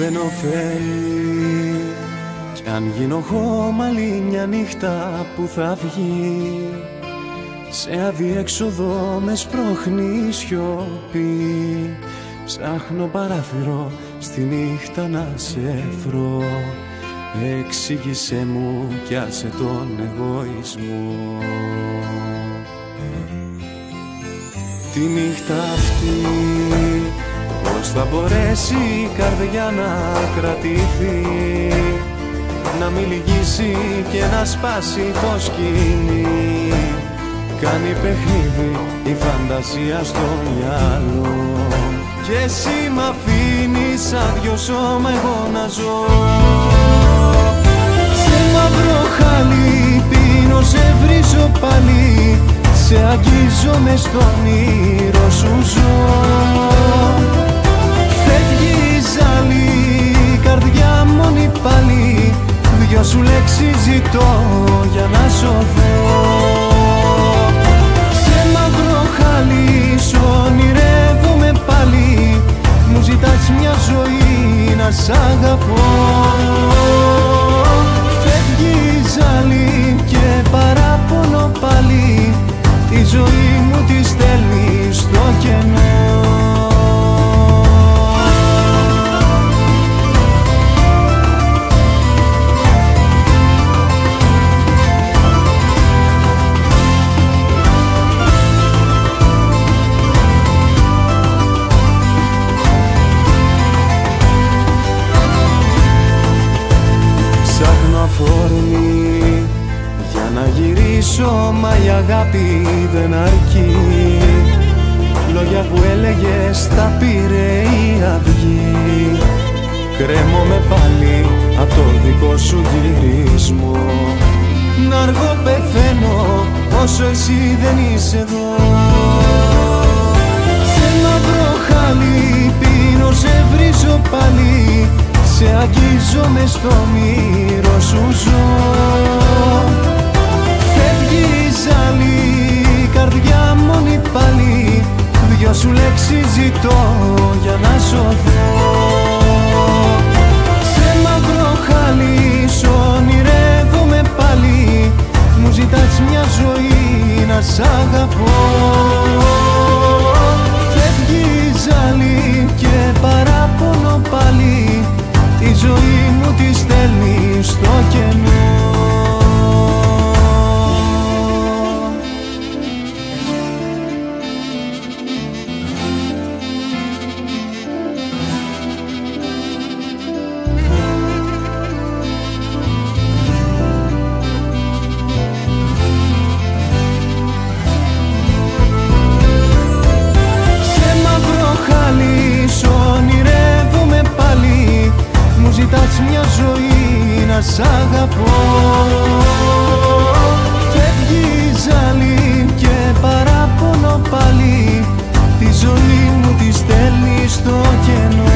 δεν ωφέλει. Κι αν γίνω χώμαλη μια νύχτα που θα βγει, σε αδιέξοδο με σπρώχνει η σιωπή. Ψάχνω παράθυρο στη νύχτα να σε βρω. Εξήγησέ μου κι άσε τον εγωισμό. Τη νύχτα αυτή πώς θα μπορέσει η καρδιά να κρατηθεί, να μην λυγίσει και να σπάσει το σκηνή. Κάνει παιχνίδι η φαντασία στο μυαλό, κι εσύ μ' αφήνεις άδειο σώμα εγώ να ζω. Σε μαύρο χαλί πίνω, σε βρίζω πάλι, σε αγγίζω μες στον όνειρο σου ζω. Φεύγει η ζαλή, καρδιά μόνη πάλι, δυο σου λέξεις ζητώ για να σωθώ. Σε μαύρο χαλί σου ονειρεύομαι πάλι, μου ζητάς μια ζωή να σ' αγαπώ. Φεύγει η ζαλή και παράπονο πάλι, τη ζωή μου τη στέλνει στο κενό. Ψάχνω αφορμή για να γυρίσω, μα η αγάπη δεν αρκεί. Λόγια που έλεγες τα πήρε η αυγή. Κρέμομαι πάλι απ' το δικό σου γυρισμό. Να αργώ πεθαίνω όσο εσύ δεν είσαι εδώ. Σε μαύρο χαλί πίνω, σε βρίζω πάλι, σε αγγίζω μες στο όνειρο σου ζω. Φεύγει η ζαλή, καρδιά μόνη πάλι, δυο σου λέξεις ζητώ για να σωθώ. Σε μαύρο χαλί σου ονειρεύομαι πάλι, μου ζητάς μια ζωή να σ' αγαπώ. Φεύγει η ζαλή και παράπονο πάλι, τη ζωή μου τη στέλνει στο κενό. Ζητάς μια ζωή να σ' αγαπώ. Φεύγει η ζαλή και παράπονο πάλι, τη ζωή μου τη στέλνει στο κενό.